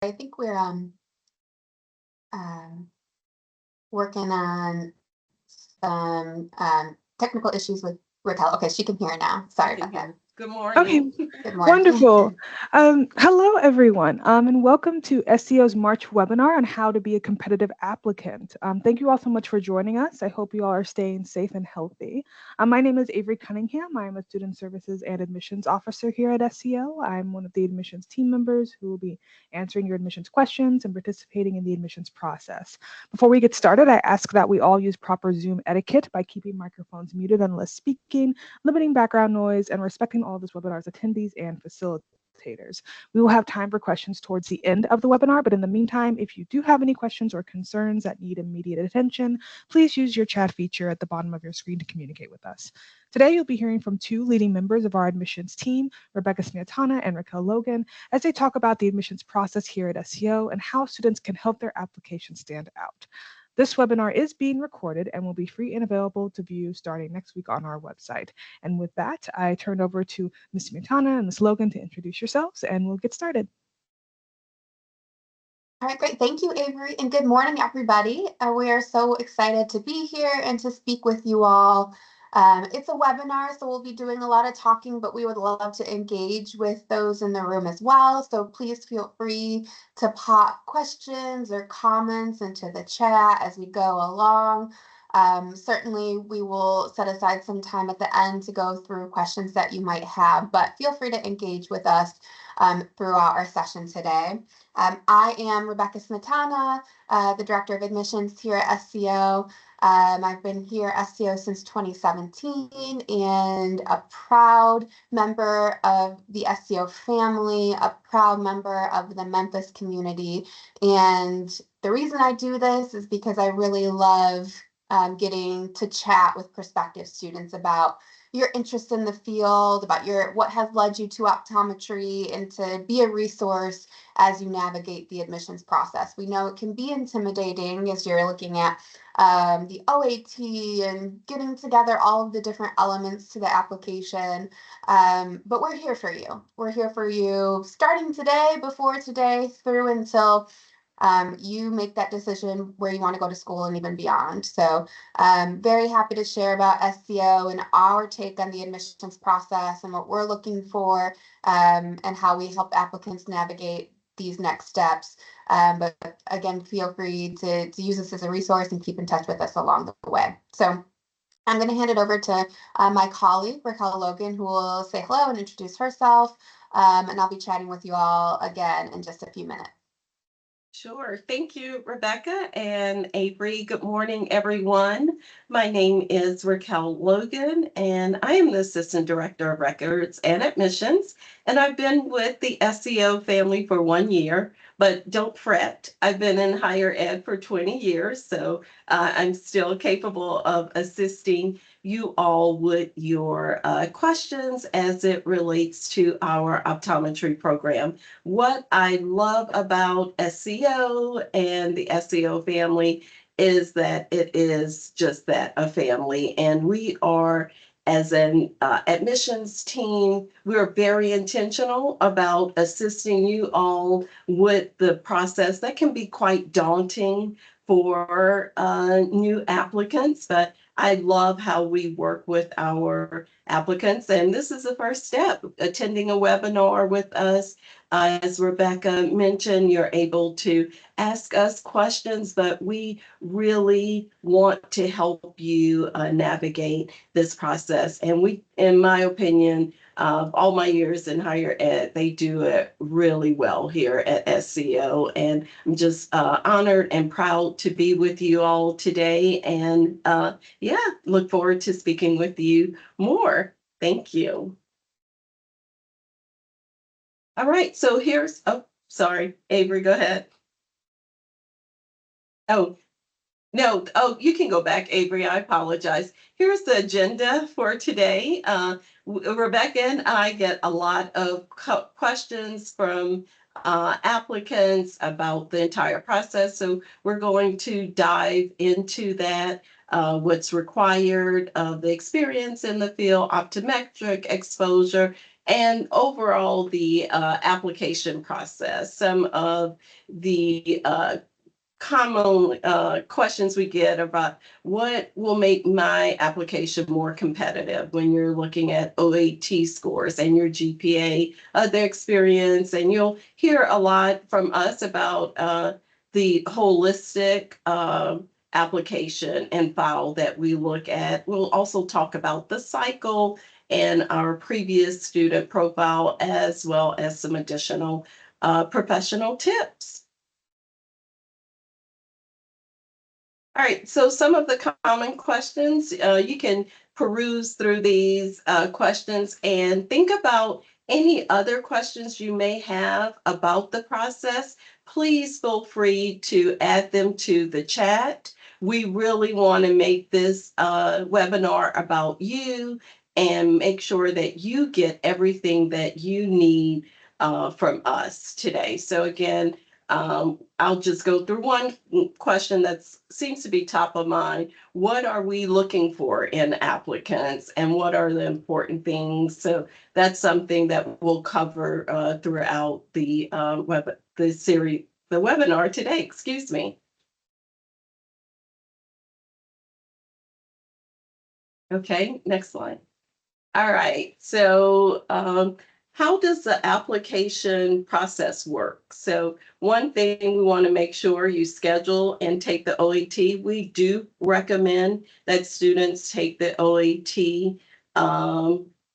I think we're um, working on some technical issues with Raquel. Okay, she can hear now. I Sorry can about that. hear. Good Okay, morning. Good morning. wonderful. Hello, everyone, and welcome to SCO's March webinar on how to be a competitive applicant. Thank you all so much for joining us. I hope you all are staying safe and healthy. My name is Avery Cunningham. I'm a Student Services and Admissions Officer here at SCO. I'm one of the admissions team members who will be answering your admissions questions and participating in the admissions process. Before we get started, I ask that we all use proper Zoom etiquette by keeping microphones muted unless speaking, limiting background noise, and respecting all of this webinar's attendees and facilitators. We will have time for questions towards the end of the webinar, but in the meantime, if you do have any questions or concerns that need immediate attention, please use your chat feature at the bottom of your screen to communicate with us. Today, you'll be hearing from two leading members of our admissions team, Rebecca Smiatana and Raquel Logan, as they talk about the admissions process here at SCO and how students can help their application stand out. This webinar is being recorded and will be free and available to view starting next week on our website. And with that, I turn over to Ms. Smiatana and Ms. Logan to introduce yourselves, and we'll get started. All right, great. Thank you, Avery, and good morning, everybody. We are so excited to be here and to speak with you all. It's a webinar, so we'll be doing a lot of talking, but we would love to engage with those in the room as well. So please feel free to pop questions or comments into the chat as we go along. Certainly, we will set aside some time at the end to go through questions that you might have, but feel free to engage with us throughout our session today. I am Rebecca Smetana, the Director of Admissions here at SCO. I've been here at SCO since 2017 and a proud member of the SCO family, a proud member of the Memphis community. And the reason I do this is because I really love getting to chat with prospective students about your interest in the field, about what has led you to optometry, and to be a resource as you navigate the admissions process. We know it can be intimidating as you're looking at the OAT and getting together all of the different elements to the application. But we're here for you. We're here for you starting today, before today, through until you make that decision where you want to go to school and even beyond. So very happy to share about SCO and our take on the admissions process and what we're looking for, and how we help applicants navigate these next steps. But again, feel free to use this as a resource and keep in touch with us along the way. So I'm going to hand it over to my colleague, Raquel Logan, who will say hello and introduce herself. And I'll be chatting with you all again in just a few minutes. Sure. Thank you, Rebecca and Avery. Good morning, everyone. My name is Raquel Logan, and I am the Assistant Director of Records and Admissions. And I've been with the SCO family for 1 year, but don't fret. I've been in higher ed for 20 years, so I'm still capable of assisting you all with your questions as it relates to our optometry program. What I love about SCO and the SCO family is that it is just that, a family. And we are, as an admissions team, we're very intentional about assisting you all with the process that can be quite daunting for new applicants, but I love how we work with our applicants. And this is the first step, attending a webinar with us. As Rebecca mentioned, you're able to ask us questions, but we really want to help you navigate this process. And we, in my opinion, all my years in higher ed, they do it really well here at SCO. And I'm just honored and proud to be with you all today. And yeah, look forward to speaking with you more. Thank you. All right, so here's, oh, sorry, Avery, go ahead. Oh, no, oh, you can go back, Avery. I apologize. Here's the agenda for today. Rebecca and I get a lot of questions from applicants about the entire process. So we're going to dive into that, what's required, the experience in the field, optometric exposure, and overall the application process. Some of the common questions we get about what will make my application more competitive when you're looking at OAT scores and your GPA, the experience, and you'll hear a lot from us about the holistic application and file that we look at. We'll also talk about the cycle and our previous student profile, as well as some additional professional tips. All right, so some of the common questions, you can peruse through these questions and think about any other questions you may have about the process. Please feel free to add them to the chat. We really want to make this webinar about you and make sure that you get everything that you need from us today. So again, I'll just go through one question that seems to be top of mind. What are we looking for in applicants, and what are the important things? So that's something that we'll cover throughout the the webinar today. Excuse me. Okay, next slide. All right, so how does the application process work? So one thing we want to make sure you schedule and take the OAT. We do recommend that students take the OAT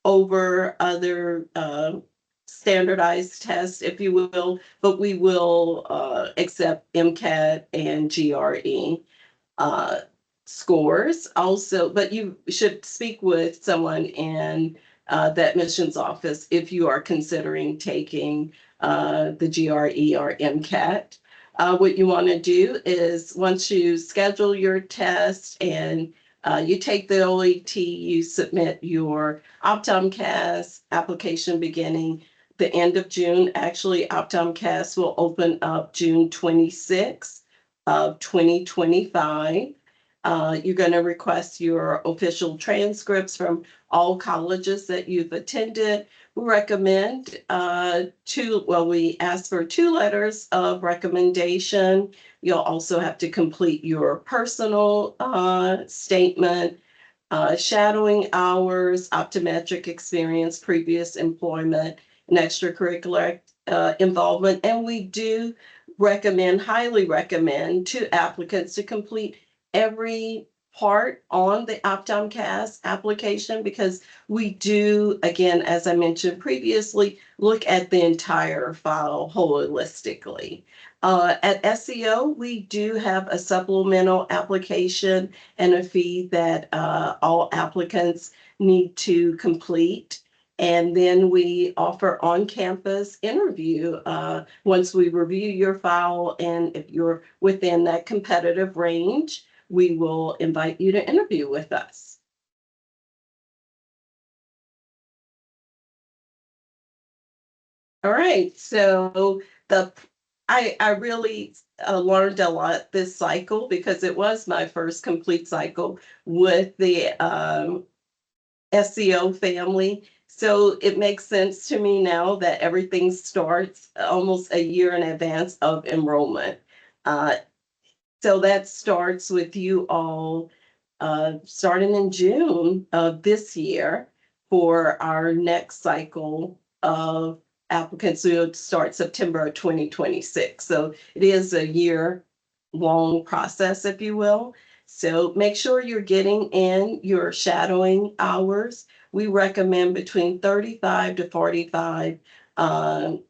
over other standardized tests, if you will, but we will accept MCAT and GRE scores also, but you should speak with someone in the admissions office if you are considering taking the GRE or MCAT. What you want to do is once you schedule your test and you take the OAT, you submit your OptumCAS application beginning the end of June. Actually, OptumCAS will open up June 26th of 2025. You're going to request your official transcripts from all colleges that you've attended. We recommend we ask for 2 letters of recommendation. You'll also have to complete your personal statement, shadowing hours, optometric experience, previous employment, and extracurricular involvement. And we do highly recommend to applicants to complete every part on the OptumCAS application, because we do, again, as I mentioned previously, look at the entire file holistically. At SCO, we do have a supplemental application and a fee that all applicants need to complete. And then we offer on-campus interview once we review your file, and if you're within that competitive range, we will invite you to interview with us. All right, so I really learned a lot this cycle because it was my first complete cycle with the SCO family. So it makes sense to me now that everything starts almost a year in advance of enrollment. So that starts with you all starting in June of this year for our next cycle of applicants who will start September of 2026. So it is a year-long process, if you will. So make sure you're getting in your shadowing hours. We recommend between 35 to 45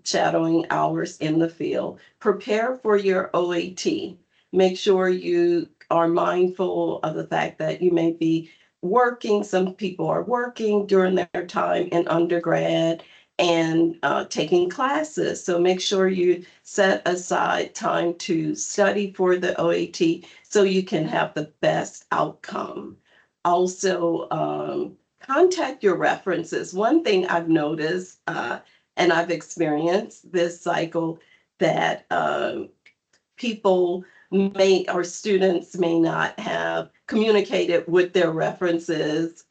shadowing hours in the field. Prepare for your OAT. Make sure you are mindful of the fact that you may be working. Some people are working during their time in undergrad and taking classes. So make sure you set aside time to study for the OAT so you can have the best outcome. Also, contact your references. One thing I've noticed and I've experienced this cycle that people or students may not have communicated with their references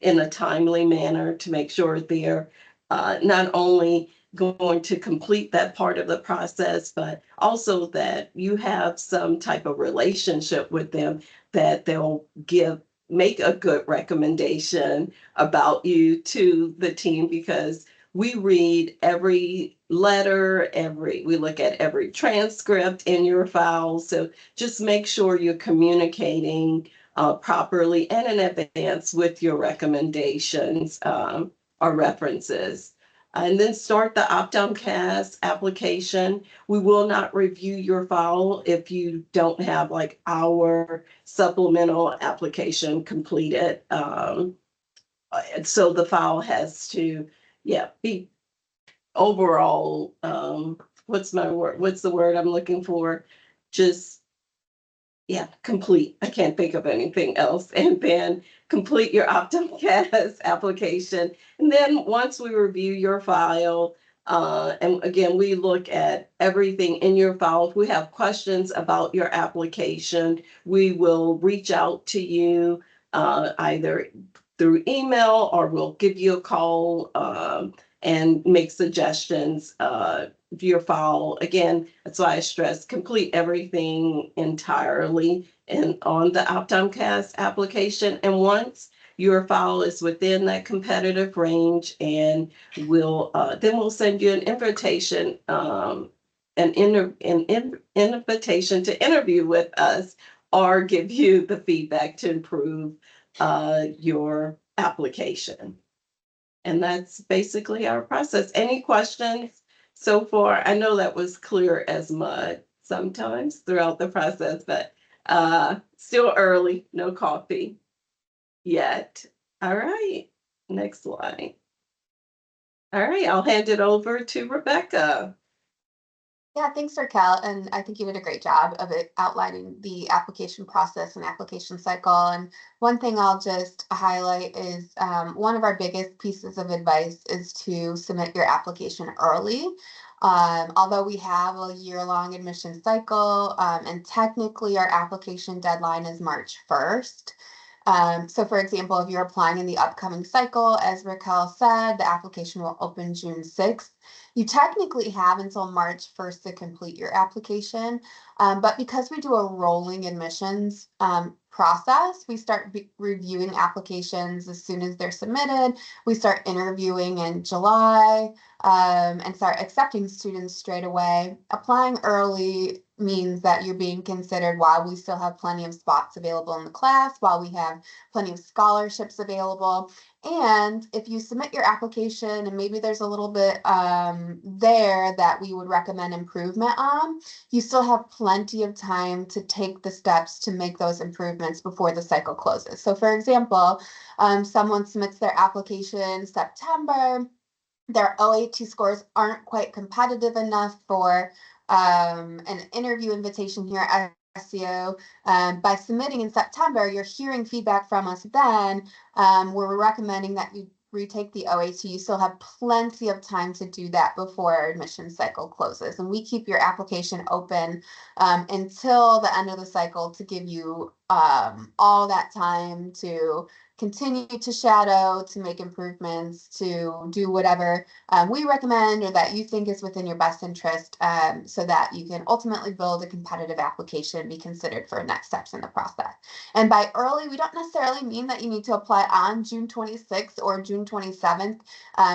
in a timely manner to make sure they're not only going to complete that part of the process, but also that you have some type of relationship with them, that they'll make a good recommendation about you to the team, because we read every letter, we look at every transcript in your file. So just make sure you're communicating properly and in advance with your recommendations or references. And then start the opt-out CAS application. We will not review your file if you don't have like our supplemental application completed. And so the file has to, be overall, what's the word I'm looking for? Just complete. I can't think of anything else. And then complete your OptumCAS application. And then once we review your file, and again, we look at everything in your file. If we have questions about your application, we will reach out to you either through email, or we'll give you a call and make suggestions your file. Again, that's why I stress complete everything entirely and on the OptumCAS application. And once your file is within that competitive range, and then we'll send you an invitation, invitation to interview with us, or give you the feedback to improve your application. And that's basically our process. Any questions so far? I know that was clear as mud sometimes throughout the process, but still early, no coffee yet. All right, next slide. All right, I'll hand it over to Rebecca. Yeah, thanks, Raquel. And I think you did a great job of outlining the application process and application cycle. And one thing I'll just highlight is one of our biggest pieces of advice is to submit your application early. Although we have a year-long admission cycle, and technically our application deadline is March 1st. So for example, if you're applying in the upcoming cycle, as Raquel said, the application will open June 6th. You technically have until March 1st to complete your application, but because we do a rolling admissions process, we start reviewing applications as soon as they're submitted. We start interviewing in July and start accepting students straight away. Applying early means that you're being considered while we still have plenty of spots available in the class, while we have plenty of scholarships available. And if you submit your application and maybe there's a little bit there that we would recommend improvement on, you still have plenty of time to take the steps to make those improvements before the cycle closes. So for example, someone submits their application in September, their OAT scores aren't quite competitive enough for an interview invitation here at SCO. By submitting in September, you're hearing feedback from us then. We're recommending that you retake the OAT. You still have plenty of time to do that before our admission cycle closes. And we keep your application open until the end of the cycle to give you all that time to continue to shadow, to make improvements, to do whatever we recommend or that you think is within your best interest, so that you can ultimately build a competitive application and be considered for next steps in the process. And by early, we don't necessarily mean that you need to apply on June 26th or June 27th,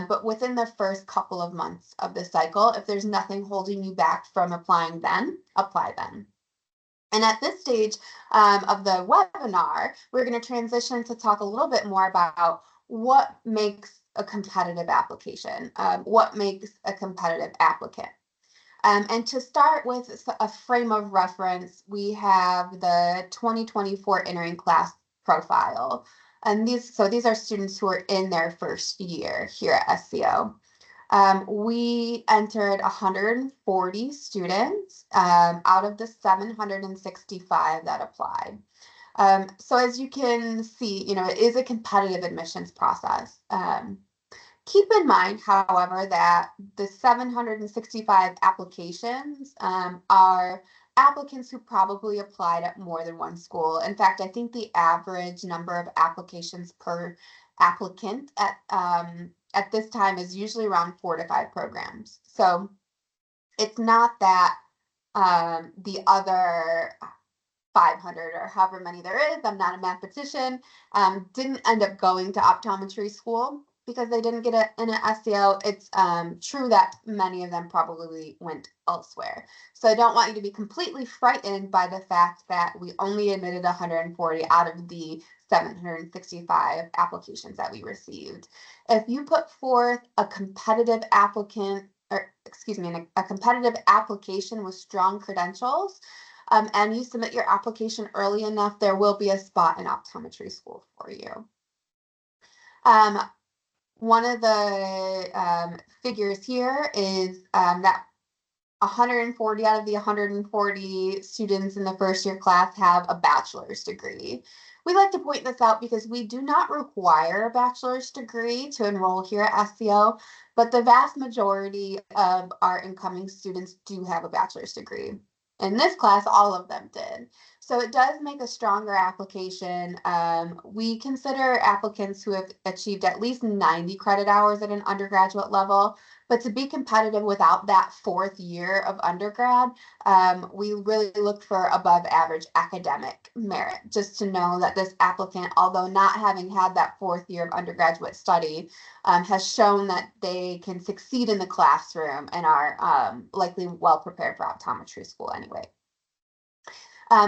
but within the first couple of months of the cycle. If there's nothing holding you back from applying then, apply then. And at this stage of the webinar, we're going to transition to talk a little bit more about what makes a competitive application, what makes a competitive applicant. And to start with a frame of reference, we have the 2024 entering class profile. And these are students who are in their first year here at SCO. We entered 140 students out of the 765 that applied. So as you can see, it is a competitive admissions process. Keep in mind, however, that the 765 applications are applicants who probably applied at more than one school. In fact, I think the average number of applications per applicant at at this time is usually around 4 to 5 programs. So it's not that the other 500 or however many there is, I'm not a mathematician, didn't end up going to optometry school because they didn't get in an SCO. It's true that many of them probably went elsewhere. So I don't want you to be completely frightened by the fact that we only admitted 140 out of the 765 applications that we received. If you put forth a competitive applicant, or excuse me, a competitive application with strong credentials, and you submit your application early enough, there will be a spot in optometry school for you. One of the figures here is that 140 out of the 140 students in the first year class have a bachelor's degree. We like to point this out because we do not require a bachelor's degree to enroll here at SCO, but the vast majority of our incoming students do have a bachelor's degree. In this class, all of them did. So it does make a stronger application. We consider applicants who have achieved at least 90 credit hours at an undergraduate level. But to be competitive without that 4th year of undergrad, we really look for above average academic merit, just to know that this applicant, although not having had that 4th year of undergraduate study, has shown that they can succeed in the classroom and are likely well prepared for optometry school anyway.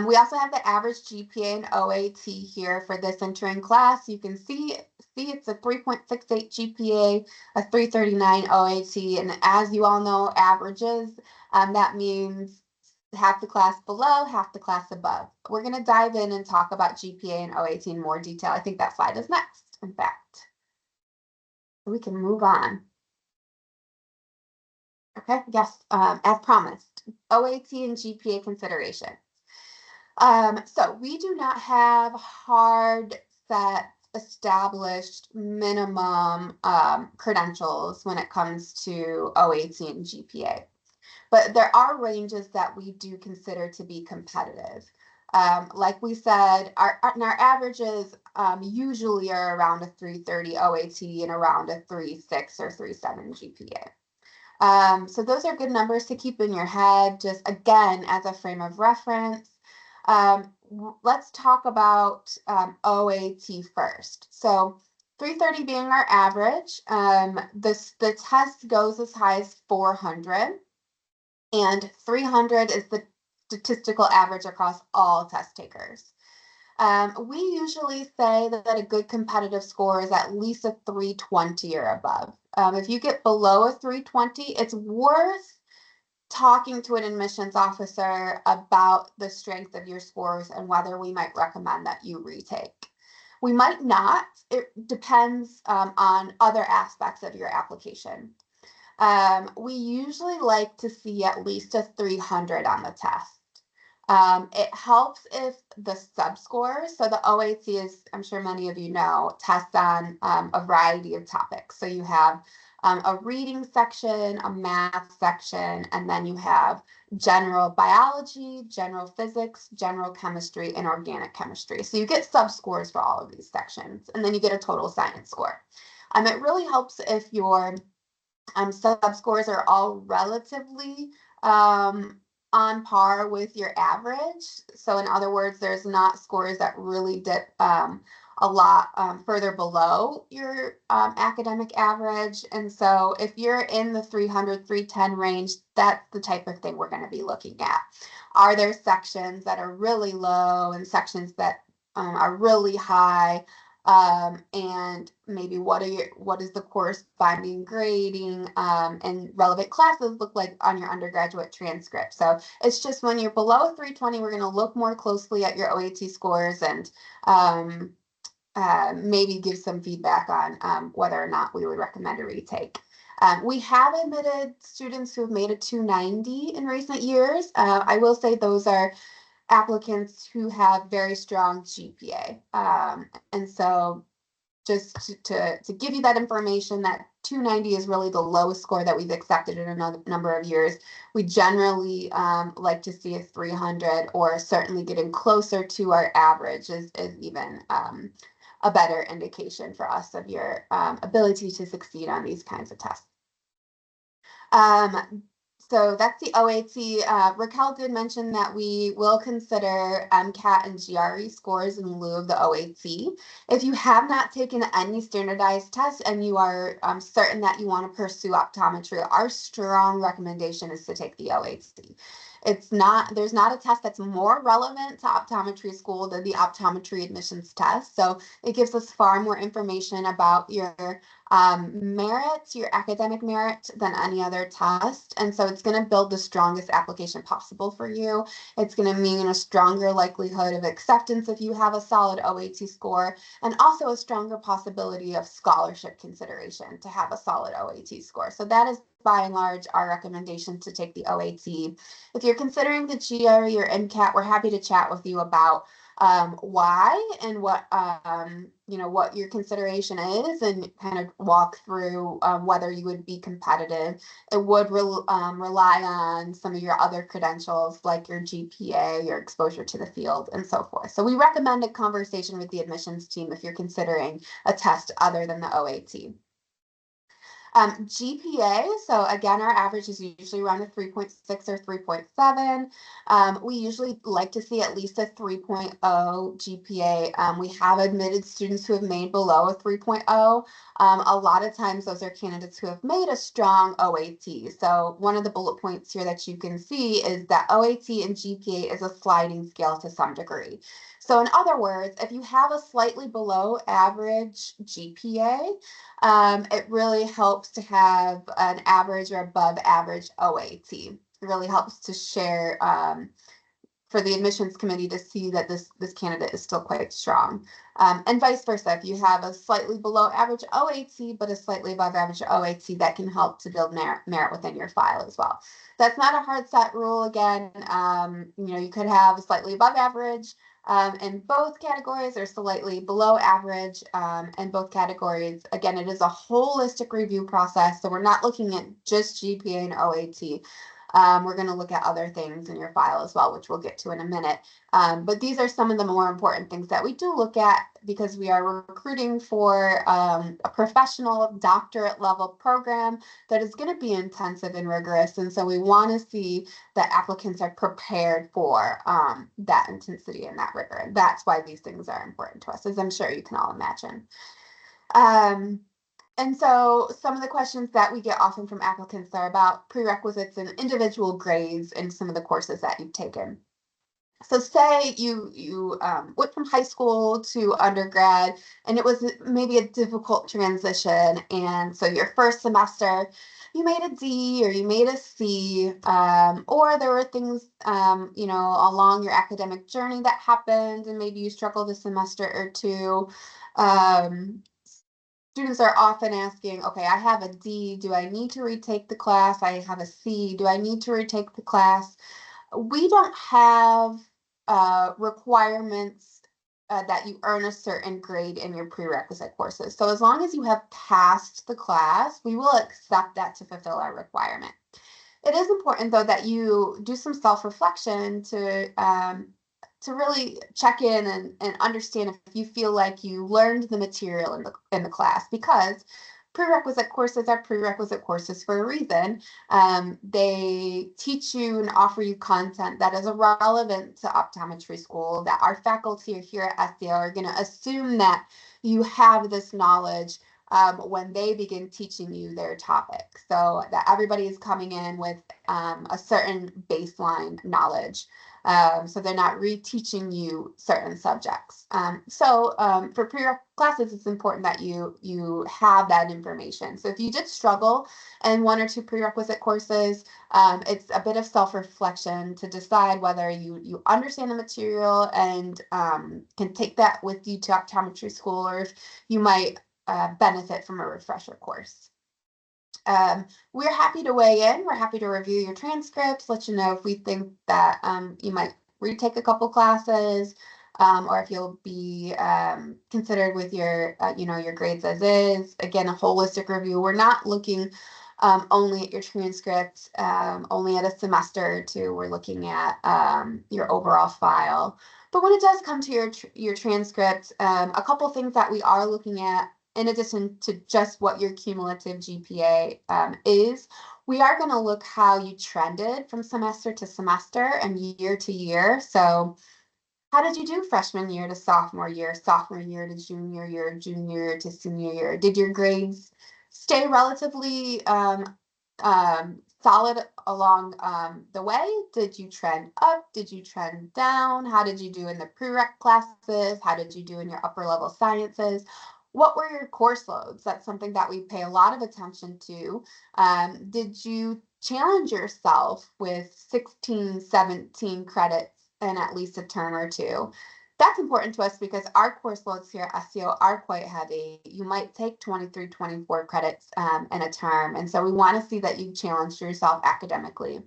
We also have the average GPA and OAT here for this entering class. You can see it's a 3.68 GPA, a 339 OAT, and as you all know, averages, that means half the class below, half the class above. We're going to dive in and talk about GPA and OAT in more detail. I think that slide is next, in fact. We can move on. Okay, yes, as promised, OAT and GPA consideration. So we do not have hard set established minimum credentials when it comes to OAT and GPA, but there are ranges that we do consider to be competitive. Like we said, our averages usually are around a 330 OAT and around a 3.6 or 3.7 GPA. So those are good numbers to keep in your head, just again, as a frame of reference. Let's talk about OAT first. So 330 being our average, the test goes as high as 400, and 300 is the statistical average across all test takers. We usually say that a good competitive score is at least a 320 or above. If you get below a 320, it's worth talking to an admissions officer about the strength of your scores and whether we might recommend that you retake. We might not. It depends on other aspects of your application. We usually like to see at least a 300 on the test. It helps if the subscores, so the OAT is, I'm sure many of you know, tests on a variety of topics. So you have a reading section, a math section, and then you have general biology, general physics, general chemistry, and organic chemistry. So you get subscores for all of these sections, and then you get a total science score. It really helps if your subscores are all relatively on par with your average. So in other words, there's not scores that really dip a lot further below your academic average. And so if you're in the 300, 310 range, that's the type of thing we're going to be looking at. Are there sections that are really low and sections that are really high? And maybe what is the corresponding grading and relevant classes look like on your undergraduate transcript. So it's just when you're below 320, we're going to look more closely at your OAT scores and maybe give some feedback on whether or not we would recommend a retake. We have admitted students who have made a 290 in recent years. I will say those are applicants who have very strong GPA. And so just to give you that information, that 290 is really the lowest score that we've accepted in a number of years. We generally like to see a 300, or certainly getting closer to our average is even a better indication for us of your ability to succeed on these kinds of tests. So that's the OAT. Raquel did mention that we will consider MCAT and GRE scores in lieu of the OAT. If you have not taken any standardized tests and you are certain that you want to pursue optometry, our strong recommendation is to take the OAT. There's not a test that's more relevant to optometry school than the optometry admissions test. So it gives us far more information about your merits, your academic merit than any other test. And so it's going to build the strongest application possible for you. It's going to mean a stronger likelihood of acceptance if you have a solid OAT score, and also a stronger possibility of scholarship consideration to have a solid OAT score. So that is by and large our recommendation to take the OAT. If you're considering the GRE or MCAT, we're happy to chat with you about why and what what your consideration is, and kind of walk through whether you would be competitive. It would rely on some of your other credentials like your GPA, your exposure to the field, and so forth. So we recommend a conversation with the admissions team if you're considering a test other than the OAT. GPA, so again, our average is usually around a 3.6 or 3.7. We usually like to see at least a 3.0 GPA. We have admitted students who have made below a 3.0. A lot of times those are candidates who have made a strong OAT. So one of the bullet points here that you can see is that OAT and GPA is a sliding scale to some degree. So in other words, if you have a slightly below average GPA, it really helps to have an average or above average OAT. It really helps to share for the admissions committee to see that this candidate is still quite strong. And vice versa, if you have a slightly below average OAT, but a slightly above average OAT, that can help to build merit within your file as well. That's not a hard set rule. Again, you could have a slightly above average in both categories, or slightly below average in both categories. Again, it is a holistic review process, so we're not looking at just GPA and OAT. We're going to look at other things in your file as well, which we'll get to in a minute. But these are some of the more important things that we do look at, because we are recruiting for a professional doctorate level program that is going to be intensive and rigorous. And so we want to see that applicants are prepared for that intensity and that rigor. And that's why these things are important to us, as I'm sure you can all imagine. And so some of the questions that we get often from applicants are about prerequisites and individual grades in some of the courses that you've taken. So say you went from high school to undergrad, and it was maybe a difficult transition. And so your first semester, you made a D or you made a C, or there were things, along your academic journey that happened, and maybe you struggled a semester or two. Students are often asking, okay, I have a D, do I need to retake the class? I have a C, do I need to retake the class? We don't have requirements that you earn a certain grade in your prerequisite courses. So as long as you have passed the class, we will accept that to fulfill our requirement. It is important, though, that you do some self-reflection to really check in and understand if you feel like you learned the material in the class, because prerequisite courses are prerequisite courses for a reason. They teach you and offer you content that is relevant to optometry school, that our faculty here at SCO are going to assume that you have this knowledge when they begin teaching you their topic, so that everybody is coming in with a certain baseline knowledge. So they're not reteaching you certain subjects. For pre-req classes, it's important that you have that information. So if you did struggle in one or two prerequisite courses, it's a bit of self-reflection to decide whether you understand the material and can take that with you to optometry school, or if you might benefit from a refresher course. We're happy to weigh in. We're happy to review your transcripts, let you know if we think that you might retake a couple classes, or if you'll be considered with your, your grades as is. Again, a holistic review. We're not looking only at your transcript, only at a semester or two. We're looking at your overall file. But when it does come to your transcript, a couple things that we are looking at, in addition to just what your cumulative GPA is, we are going to look how you trended from semester to semester and year to year. So how did you do freshman year to sophomore year to junior year, junior year to senior year? Did your grades stay relatively solid along the way? Did you trend up? Did you trend down? How did you do in the prereq classes? How did you do in your upper level sciences? What were your course loads? That's something that we pay a lot of attention to. Did you challenge yourself with 16, 17 credits in at least a term or two? That's important to us because our course loads here at SCO are quite heavy. You might take 23, 24 credits in a term. And so we want to see that you challenged yourself academically.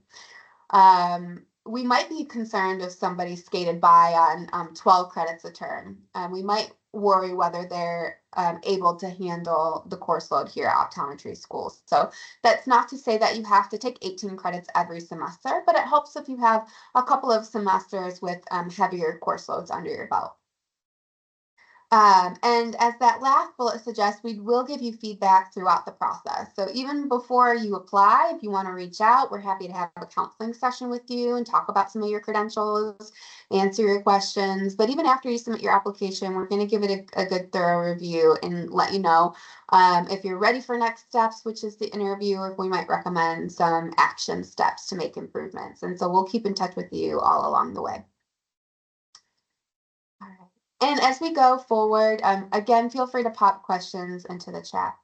We might be concerned if somebody skated by on 12 credits a term. We might worry whether they're able to handle the course load here at optometry schools. So that's not to say that you have to take 18 credits every semester, but it helps if you have a couple of semesters with heavier course loads under your belt. And as that last bullet suggests, we will give you feedback throughout the process. So even before you apply, if you want to reach out, we're happy to have a counseling session with you and talk about some of your credentials, answer your questions. But even after you submit your application, we're going to give it a good thorough review and let you know if you're ready for next steps, which is the interview, or if we might recommend some action steps to make improvements. And so we'll keep in touch with you all along the way. All right. And as we go forward, again, feel free to pop questions into the chat.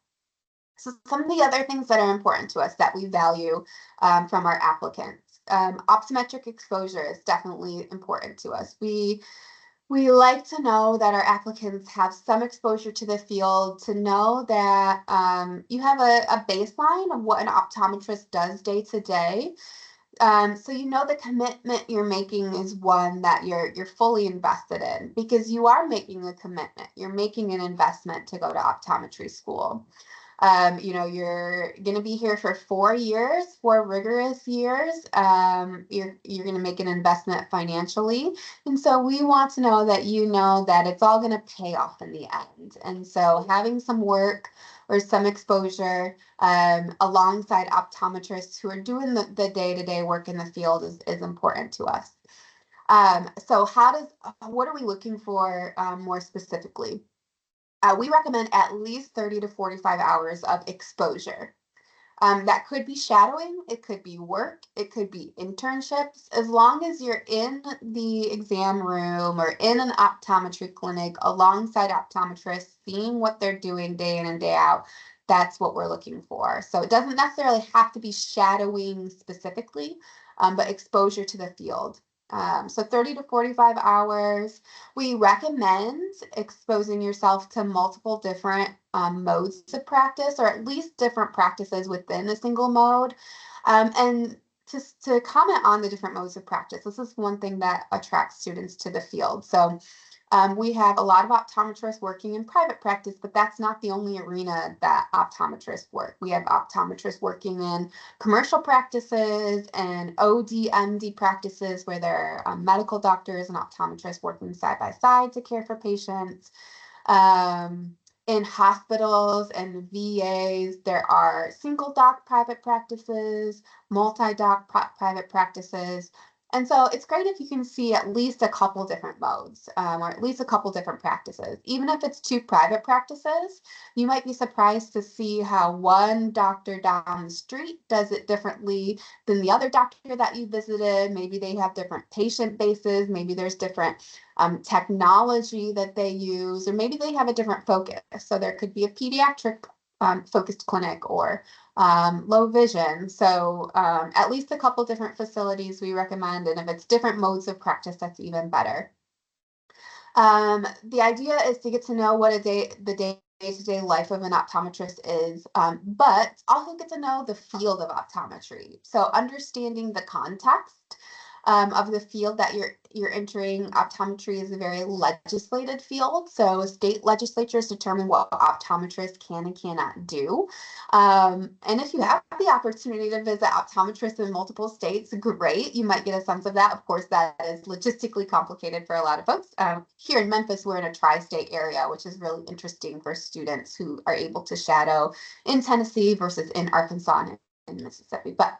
So some of the other things that are important to us that we value from our applicants, optometric exposure is definitely important to us. We like to know that our applicants have some exposure to the field, to know that you have a baseline of what an optometrist does day to day. So you know the commitment you're making is one that you're fully invested in, because you are making a commitment. You're making an investment to go to optometry school. You're going to be here for 4 years, 4 rigorous years. You're going to make an investment financially. And so we want to know that you know that it's all going to pay off in the end. And so having some work or some exposure alongside optometrists who are doing the day-to-day work in the field is important to us. So what are we looking for more specifically? We recommend at least 30 to 45 hours of exposure. That could be shadowing, it could be work, it could be internships. As long as you're in the exam room or in an optometry clinic alongside optometrists, seeing what they're doing day in and day out, that's what we're looking for. So it doesn't necessarily have to be shadowing specifically, but exposure to the field. So 30 to 45 hours. We recommend exposing yourself to multiple different modes of practice, or at least different practices within a single mode. And to comment on the different modes of practice, this is one thing that attracts students to the field. So we have a lot of optometrists working in private practice, but that's not the only arena that optometrists work. We have optometrists working in commercial practices and OD/MD practices where there are medical doctors and optometrists working side by side to care for patients. In hospitals and VAs, there are single doc private practices, multi-doc private practices. And so it's great if you can see at least a couple different modes, or at least a couple different practices. Even if it's 2 private practices, you might be surprised to see how one doctor down the street does it differently than the other doctor that you visited. Maybe they have different patient bases, maybe there's different technology that they use, or maybe they have a different focus. So there could be a pediatric focused clinic or low vision. So at least a couple different facilities we recommend, and if it's different modes of practice, that's even better. The idea is to get to know what the day-to-day life of an optometrist is, but also get to know the field of optometry. So understanding the context of the field that you're entering. Optometry is a very legislated field, so state legislatures determine what optometrists can and cannot do. And if you have the opportunity to visit optometrists in multiple states, great. You might get a sense of that. Of course, that is logistically complicated for a lot of folks. Here in Memphis, we're in a tri-state area, which is really interesting for students who are able to shadow in Tennessee versus in Arkansas and in Mississippi. But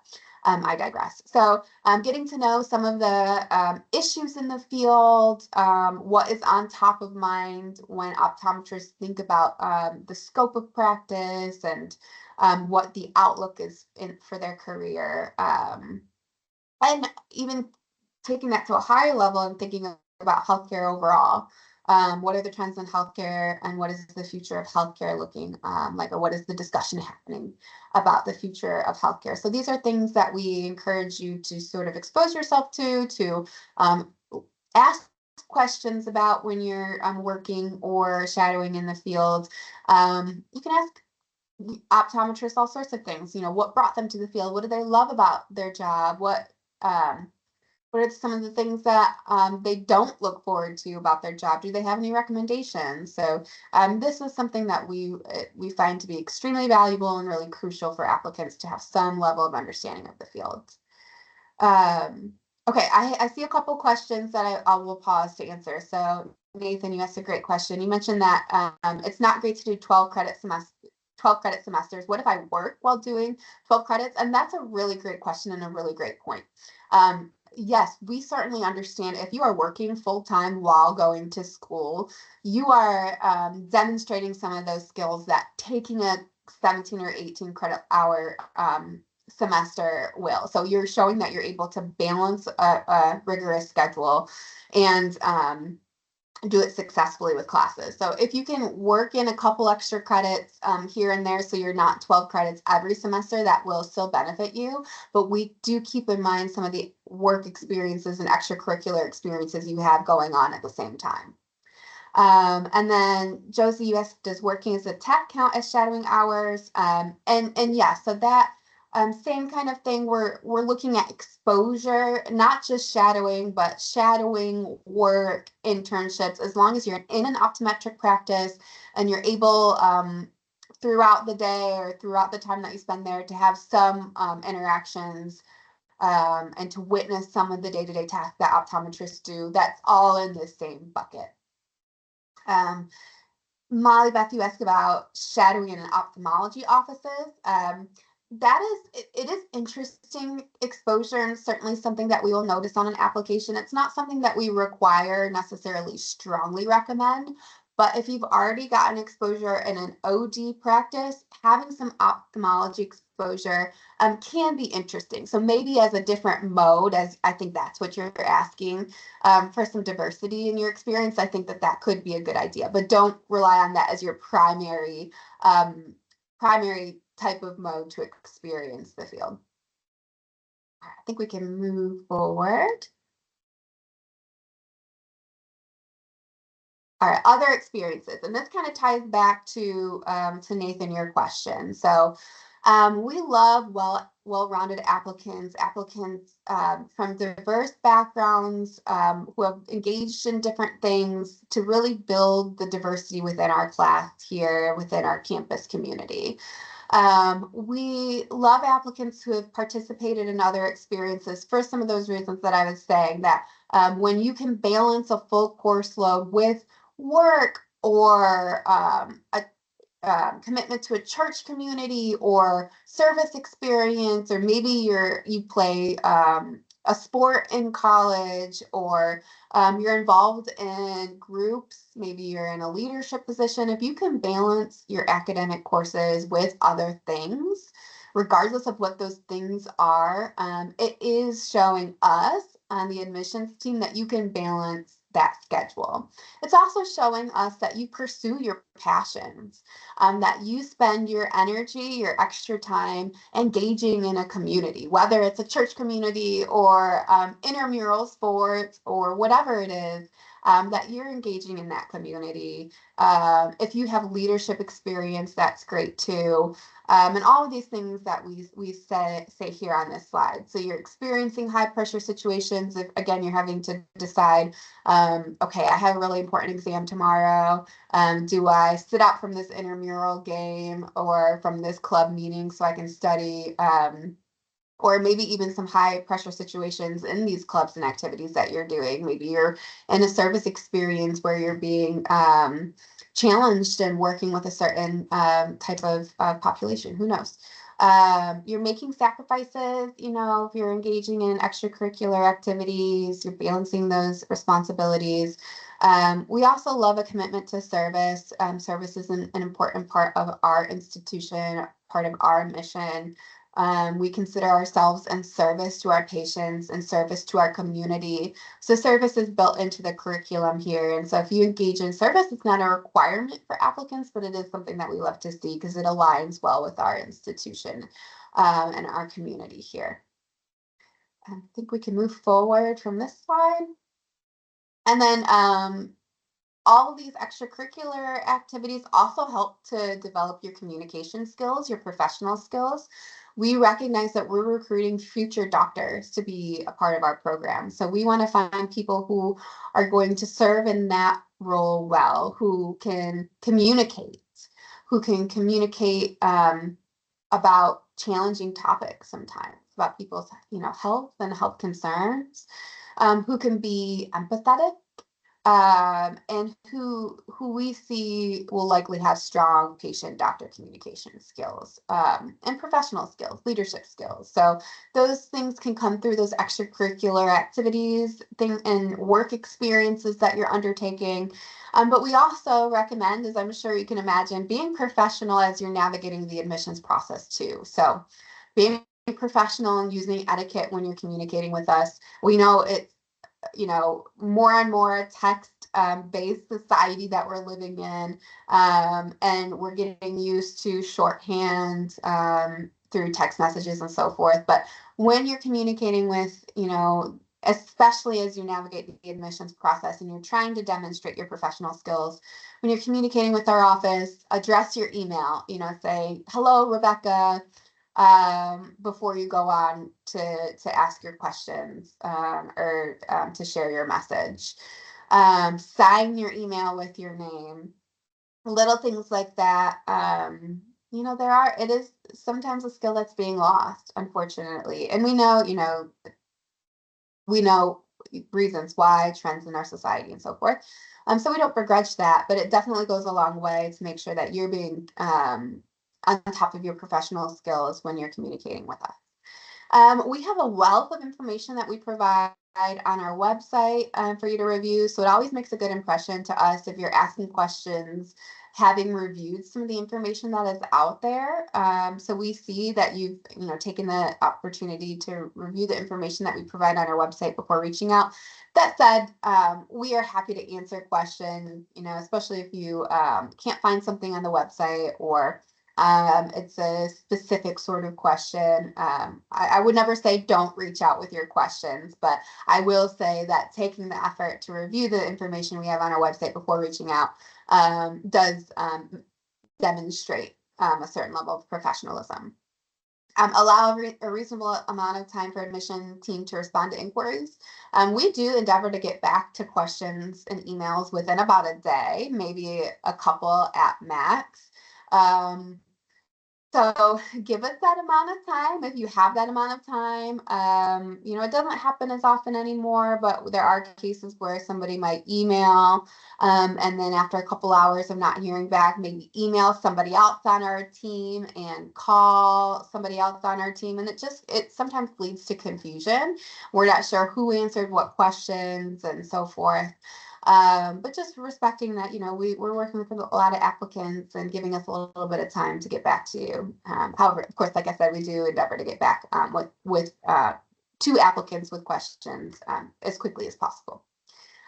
I digress. So getting to know some of the issues in the field, what is on top of mind when optometrists think about the scope of practice and what the outlook is for their career. And even taking that to a higher level and thinking about healthcare overall. What are the trends in healthcare and what is the future of healthcare looking like, or what is the discussion happening about the future of healthcare? So these are things that we encourage you to sort of expose yourself to ask questions about when you're working or shadowing in the field. You can ask optometrists all sorts of things. What brought them to the field? What do they love about their job? What are some of the things that they don't look forward to about their job? Do they have any recommendations? So this is something that we find to be extremely valuable and really crucial for applicants to have some level of understanding of the field. Okay, I see a couple questions that I will pause to answer. So Nathan, you asked a great question. You mentioned that it's not great to do 12 credit semesters. What if I work while doing 12 credits? And that's a really great question and a really great point. Yes, we certainly understand if you are working full-time while going to school, you are demonstrating some of those skills that taking a 17 or 18 credit hour semester will. So you're showing that you're able to balance a rigorous schedule and do it successfully with classes. So if you can work in a couple extra credits here and there, so you're not 12 credits every semester, that will still benefit you. But we do keep in mind some of the work experiences and extracurricular experiences you have going on at the same time. And then Josie, you asked, does working as a tech count as shadowing hours? And yeah, so that same kind of thing. We're looking at exposure, not just shadowing, but shadowing, work, internships. As long as you're in an optometric practice and you're able throughout the day or throughout the time that you spend there to have some interactions and to witness some of the day-to-day tasks that optometrists do, that's all in the same bucket. Molly Beth, you asked about shadowing in ophthalmology offices. It is interesting exposure and certainly something that we will notice on an application. It's not something that we require necessarily strongly recommend, but if you've already gotten exposure in an OD practice, having some ophthalmology exposure can be interesting. So maybe as a different mode, as I think that's what you're asking, for some diversity in your experience, I think that could be a good idea, but don't rely on that as your primary type of mode to experience the field. I think we can move forward. All right, other experiences, and this kind of ties back to Nathan, your question. So we love well-rounded applicants from diverse backgrounds who have engaged in different things to really build the diversity within our class here, within our campus community. We love applicants who have participated in other experiences for some of those reasons that I was saying, that when you can balance a full course load with work or a commitment to a church community or service experience, or maybe you play a sport in college, or you're involved in groups, maybe you're in a leadership position. If you can balance your academic courses with other things, regardless of what those things are, it is showing us on the admissions team that you can balance that schedule. It's also showing us that you pursue your passions, that you spend your energy, your extra time engaging in a community, whether it's a church community or intramural sports or whatever it is. that you're engaging in that community. If you have leadership experience, that's great too. And all of these things that we say here on this slide. So you're experiencing high pressure situations. If again, you're having to decide, okay, I have a really important exam tomorrow. Do I sit out from this intramural game or from this club meeting so I can study? Or maybe even some high pressure situations in these clubs and activities that you're doing. Maybe you're in a service experience where you're being challenged and working with a certain type of population. Who knows? You're making sacrifices, you know, if you're engaging in extracurricular activities, you're balancing those responsibilities. We also love a commitment to service. Service is an important part of our institution, part of our mission. We consider ourselves in service to our patients and service to our community. So service is built into the curriculum here. And so if you engage in service, it's not a requirement for applicants, but it is something that we love to see because it aligns well with our institution and our community here. I think we can move forward from this slide. And then all of these extracurricular activities also help to develop your communication skills, your professional skills. We recognize that we're recruiting future doctors to be a part of our program. So we want to find people who are going to serve in that role well, who can communicate about challenging topics sometimes, about people's, you know, health and health concerns, who can be empathetic, and who we see will likely have strong patient-doctor communication skills, and professional skills, leadership skills. So those things can come through those extracurricular activities, and work experiences that you're undertaking. But we also recommend, as I'm sure you can imagine, being professional as you're navigating the admissions process too. So being professional and using etiquette when you're communicating with us. We know it's, you know, more and more text based society that we're living in, and we're getting used to shorthand through text messages and so forth. But when you're communicating with, you know, especially as you navigate the admissions process and you're trying to demonstrate your professional skills, when you're communicating with our office, address your email, you know, say, hello, Rebecca, before you go on to ask your questions, or to share your message. Sign your email with your name. Little things like that. You know, it is sometimes a skill that's being lost, unfortunately. And we know reasons why, trends in our society and so forth. So we don't begrudge that, but it definitely goes a long way to make sure that you're being on top of your professional skills when you're communicating with us. We have a wealth of information that we provide on our website for you to review. So it always makes a good impression to us if you're asking questions, having reviewed some of the information that is out there. So we see that you've, you know, taken the opportunity to review the information that we provide on our website before reaching out. That said, we are happy to answer questions, you know, especially if you can't find something on the website, or it's a specific sort of question. I would never say don't reach out with your questions, but I will say that taking the effort to review the information we have on our website before reaching out does demonstrate a certain level of professionalism. Allow a reasonable amount of time for admission team to respond to inquiries. We do endeavor to get back to questions and emails within about a day, maybe a couple at max. So give us that amount of time if you have that amount of time. You know, it doesn't happen as often anymore, but there are cases where somebody might email, and then after a couple hours of not hearing back, maybe email somebody else on our team and call somebody else on our team. And it sometimes leads to confusion. We're not sure who answered what questions and so forth. But just respecting that, you know, we're working with a lot of applicants and giving us a little bit of time to get back to you. However, of course, like I said, we do endeavor to get back to applicants with questions as quickly as possible.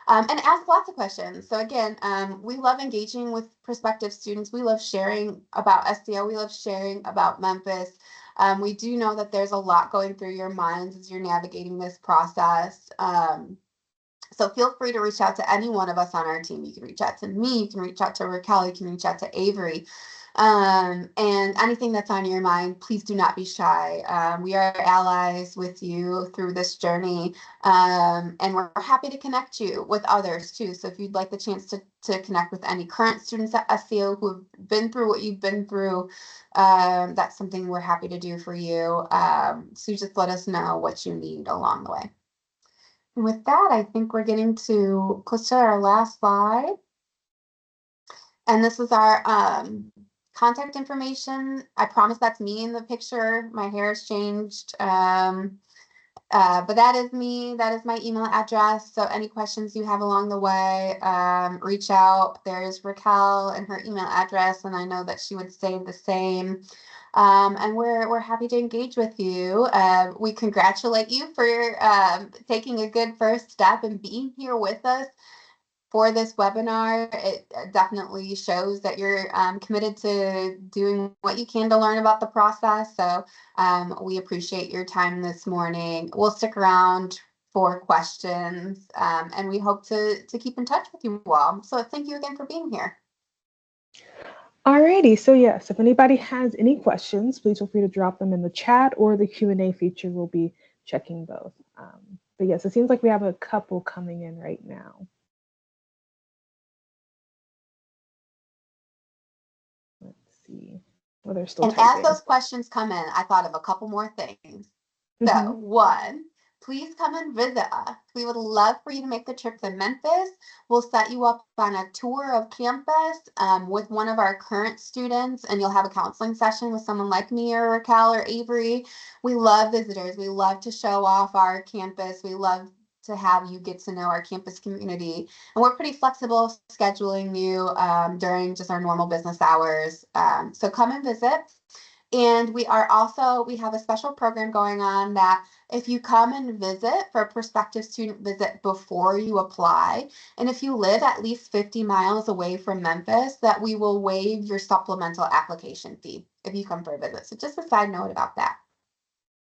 And ask lots of questions. So again, we love engaging with prospective students. We love sharing about SCO. We love sharing about Memphis. We do know that there's a lot going through your minds as you're navigating this process. So feel free to reach out to any one of us on our team. You can reach out to me, you can reach out to Raquel, you can reach out to Avery. And anything that's on your mind, please do not be shy. We are allies with you through this journey, and we're happy to connect you with others too. So if you'd like the chance to connect with any current students at SCO who have been through what you've been through, that's something we're happy to do for you. So just let us know what you need along the way. And with that, I think we're getting to close to our last slide. And this is our contact information. I promise that's me in the picture. My hair has changed. But that is me. That is my email address. So any questions you have along the way, reach out. There's Raquel and her email address, and I know that she would say the same. And we're happy to engage with you. We congratulate you for taking a good first step and being here with us for this webinar. It definitely shows that you're committed to doing what you can to learn about the process. So we appreciate your time this morning. We'll stick around for questions, and we hope to keep in touch with you all. So thank you again for being here. Alrighty, so yes, if anybody has any questions, please feel free to drop them in the chat, or the Q&A feature will be checking both. But yes, it seems like we have a couple coming in right now. Let's see. Well, they're still And typing. as those questions come in, I thought of a couple more things. So one, please come and visit us. We would love for you to make the trip to Memphis. We'll set you up on a tour of campus with one of our current students, and you'll have a counseling session with someone like me or Raquel or Avery. We love visitors. We love to show off our campus. We love to have you get to know our campus community. And we're pretty flexible scheduling you during just our normal business hours. So come and visit. And we have a special program going on that if you come and visit for a prospective student visit before you apply, and if you live at least 50 miles away from Memphis, that we will waive your supplemental application fee if you come for a visit. So just a side note about that.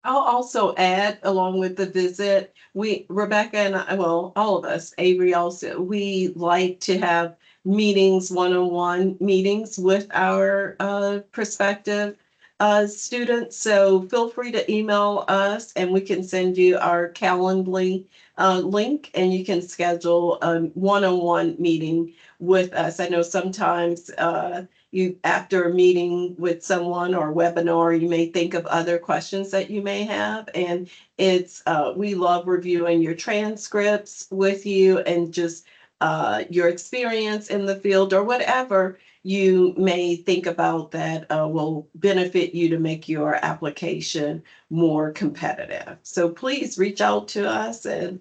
I'll also add, along with the visit, Rebecca and I, well, all of us, Avery also, we like to have meetings, one-on-one meetings with our prospective students. So feel free to email us and we can send you our Calendly link, and you can schedule a one-on-one meeting with us. I know sometimes you, after a meeting with someone or a webinar, you may think of other questions that you may have. And it's we love reviewing your transcripts with you, and just your experience in the field or whatever you may think about that will benefit you to make your application more competitive. So please reach out to us and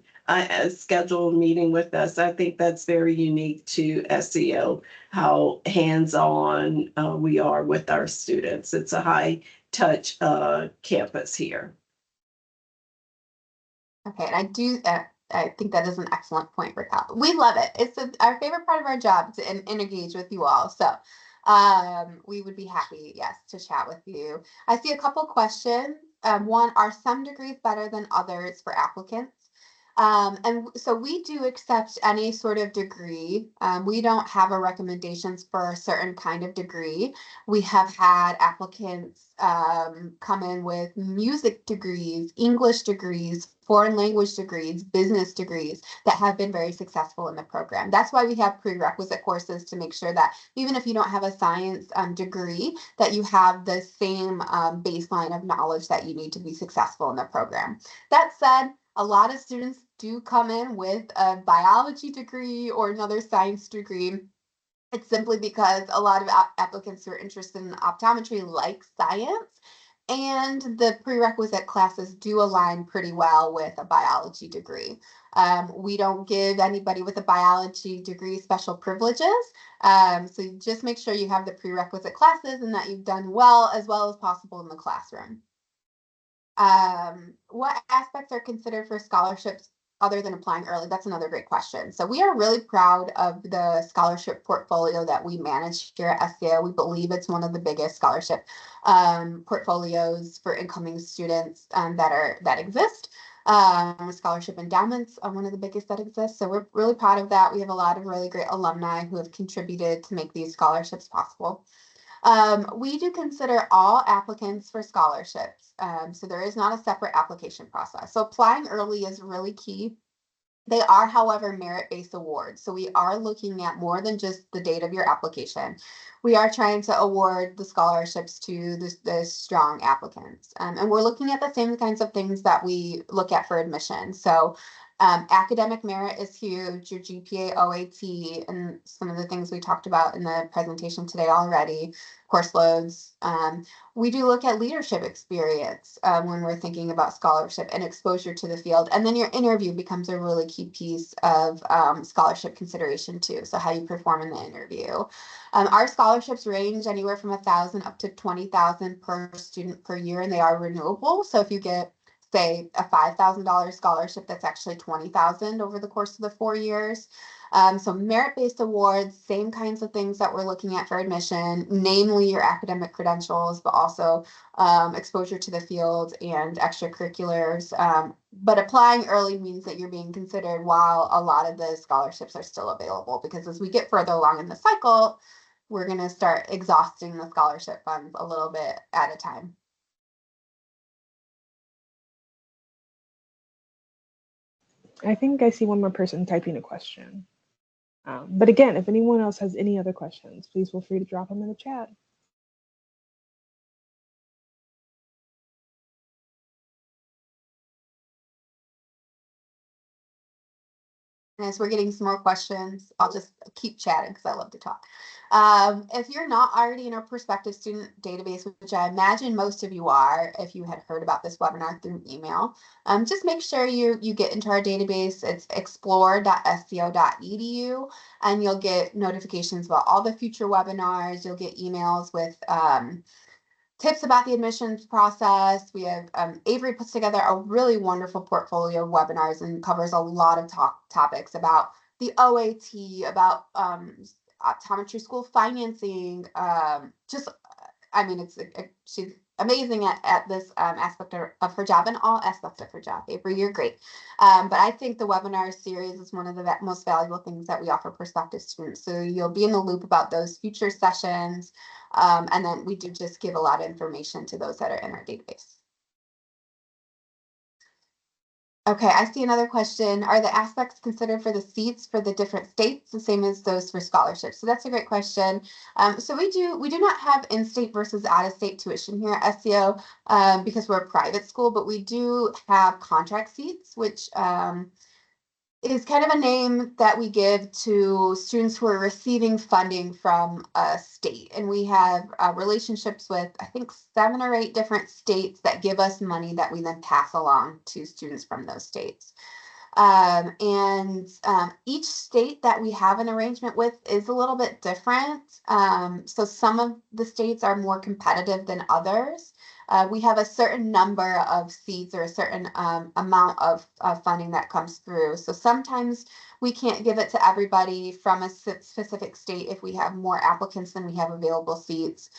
schedule a meeting with us. I think that's very unique to SCO, how hands-on we are with our students. It's a high touch campus here. Okay, and I think that is an excellent point, Raquel. We love it. It's our favorite part of our job to engage with you all. So we would be happy, yes, to chat with you. I see a couple questions. One, are some degrees better than others for applicants? And so we do accept any sort of degree. We don't have a recommendations for a certain kind of degree. We have had applicants come in with music degrees, English degrees, foreign language degrees, business degrees that have been very successful in the program. That's why we have prerequisite courses, to make sure that even if you don't have a science degree, that you have the same baseline of knowledge that you need to be successful in the program. That said, a lot of students do come in with a biology degree or another science degree. It's simply because a lot of applicants who are interested in optometry like science, and the prerequisite classes do align pretty well with a biology degree. We don't give anybody with a biology degree special privileges. So you just make sure you have the prerequisite classes and that you've done well as possible in the classroom. What aspects are considered for scholarships other than applying early? That's another great question. So we are really proud of the scholarship portfolio that we manage here at SCO. We believe it's one of the biggest scholarship portfolios for incoming students that exist. Scholarship endowments are one of the biggest that exist. So we're really proud of that. We have a lot of really great alumni who have contributed to make these scholarships possible. We do consider all applicants for scholarships. So there is not a separate application process. So applying early is really key. They are, however, merit-based awards. So we are looking at more than just the date of your application. We are trying to award the scholarships to the strong applicants. And we're looking at the same kinds of things that we look at for admission. So academic merit is huge, your GPA, OAT, and some of the things we talked about in the presentation today already, course loads. We do look at leadership experience when we're thinking about scholarship and exposure to the field. And then your interview becomes a really key piece of scholarship consideration too. So how you perform in the interview. Our scholarships range anywhere from 1,000 up to 20,000 per student per year, and they are renewable. So if you get, say, a $5,000 scholarship, that's actually 20,000 over the course of the 4 years. So merit-based awards, same kinds of things that we're looking at for admission, namely your academic credentials, but also exposure to the field and extracurriculars. But applying early means that you're being considered while a lot of the scholarships are still available, because as we get further along in the cycle, we're going to start exhausting the scholarship funds a little bit at a time. I think I see one more person typing a question. But again, if anyone else has any other questions, please feel free to drop them in the chat. And as we're getting some more questions, I'll just keep chatting because I love to talk. If you're not already in our prospective student database, which I imagine most of you are, if you had heard about this webinar through email, just make sure you get into our database. It's explore.sco.edu, and you'll get notifications about all the future webinars. You'll get emails with tips about the admissions process. We have Avery puts together a really wonderful portfolio of webinars and covers a lot of topics about the OAT, about optometry school financing. I mean, she's amazing at this aspect of her job and all aspects of her job. Avery, you're great. But I think the webinar series is one of the most valuable things that we offer prospective students. So you'll be in the loop about those future sessions. And then we do just give a lot of information to those that are in our database. Okay, I see another question. Are the aspects considered for the seats for the different states the same as those for scholarships? So that's a great question. So we do not have in-state versus out-of-state tuition here at SCO because we're a private school, but we do have contract seats, which is kind of a name that we give to students who are receiving funding from a state. And we have relationships with, I think, 7 or 8 different states that give us money that we then pass along to students from those states. Each state that we have an arrangement with is a little bit different. So some of the states are more competitive than others. We have a certain number of seats or a certain amount of funding that comes through. So sometimes we can't give it to everybody from a specific state if we have more applicants than we have available seats.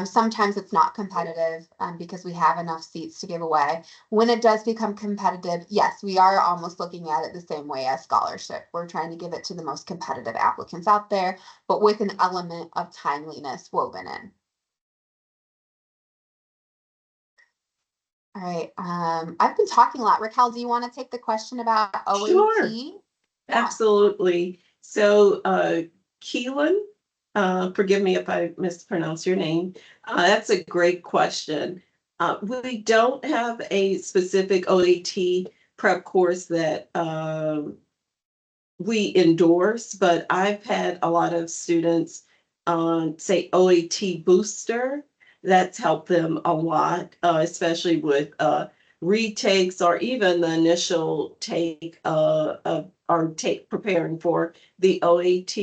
Sometimes it's not competitive because we have enough seats to give away. When it does become competitive, yes, we are almost looking at it the same way as scholarship. We're trying to give it to the most competitive applicants out there, but with an element of timeliness woven in. All right. I've been talking a lot. Raquel, do you want to take the question about OAT? Sure. Yeah. Absolutely. So, Keelan, forgive me if I mispronounce your name. That's a great question. We don't have a specific OAT prep course that we endorse, but I've had a lot of students say OAT booster. That's helped them a lot, especially with retakes or even the initial take or take preparing for the OAT.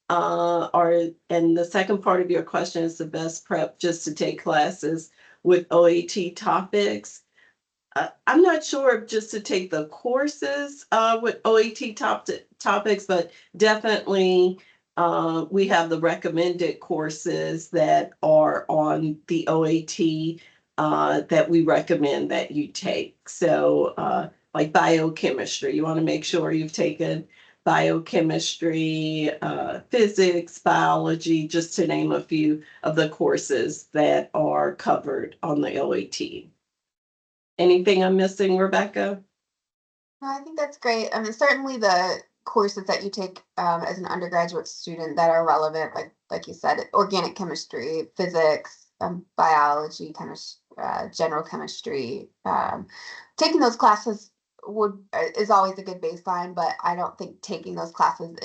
And the second part of your question is the best prep just to take classes with OAT topics. I'm not sure if just to take the courses with OAT topics, but definitely we have the recommended courses that are on the OAT that we recommend that you take. So like biochemistry. You want to make sure you've taken biochemistry, physics, biology, just to name a few of the courses that are covered on the OAT. Anything I'm missing, Rebecca? No, I think that's great. I mean, certainly the courses that you take as an undergraduate student that are relevant, like you said, organic chemistry, physics, biology, general chemistry. Taking those classes is always a good baseline, but I don't think taking those classes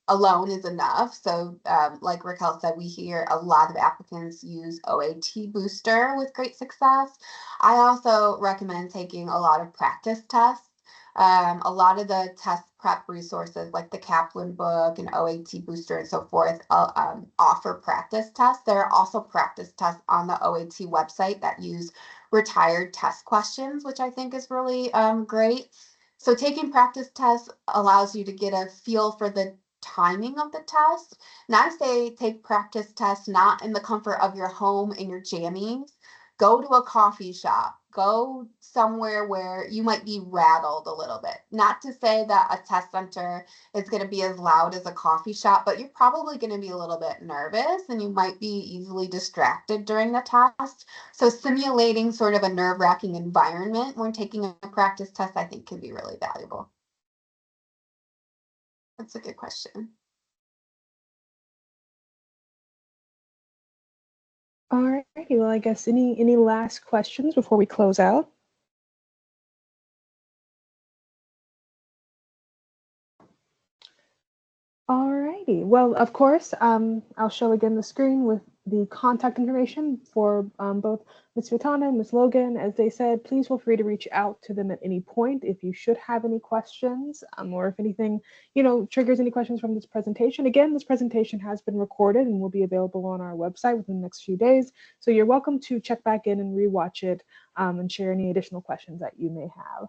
alone is enough. So, like Raquel said, we hear a lot of applicants use OAT Booster with great success. I also recommend taking a lot of practice tests. A lot of the test prep resources like the Kaplan book and OAT Booster and so forth offer practice tests. There are also practice tests on the OAT website that use retired test questions, which I think is really great. So taking practice tests allows you to get a feel for the timing of the test. And I say take practice tests not in the comfort of your home in your jammies. Go to a coffee shop, go somewhere where you might be rattled a little bit. Not to say that a test center is going to be as loud as a coffee shop, but you're probably going to be a little bit nervous and you might be easily distracted during the test. So simulating sort of a nerve-wracking environment when taking a practice test, I think can be really valuable. That's a good question. All righty. Well, I guess any last questions before we close out? All righty. Well, of course, I'll show again the screen with the contact information for both Ms. Vitana and Ms. Logan. As they said, please feel free to reach out to them at any point if you should have any questions or if anything, triggers any questions from this presentation. Again, this presentation has been recorded and will be available on our website within the next few days. So you're welcome to check back in and rewatch it and share any additional questions that you may have.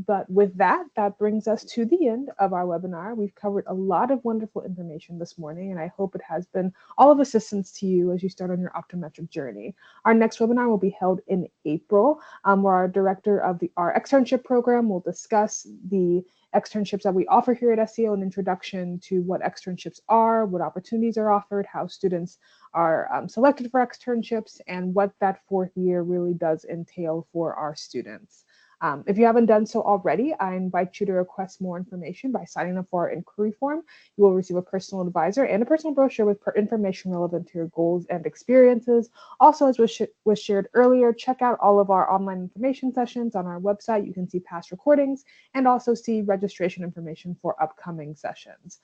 But with that brings us to the end of our webinar. We've covered a lot of wonderful information this morning, and I hope it has been all of assistance to you as you start on your optometric journey. Our next webinar will be held in April, where our director of our externship program will discuss the externships that we offer here at SCO, an introduction to what externships are, what opportunities are offered, how students are selected for externships, and what that fourth year really does entail for our students. If you haven't done so already, I invite you to request more information by signing up for our inquiry form. You will receive a personal advisor and a personal brochure with information relevant to your goals and experiences. Also, as was shared earlier, check out all of our online information sessions on our website. You can see past recordings and also see registration information for upcoming sessions.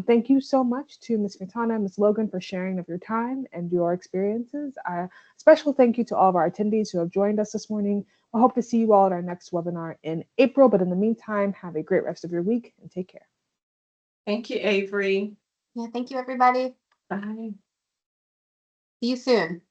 Thank you so much to Ms. Vitana and Ms. Logan for sharing of your time and your experiences. A special thank you to all of our attendees who have joined us this morning. I hope to see you all at our next webinar in April, but in the meantime, have a great rest of your week and take care. Thank you, Avery. Yeah, thank you, everybody. Bye. See you soon.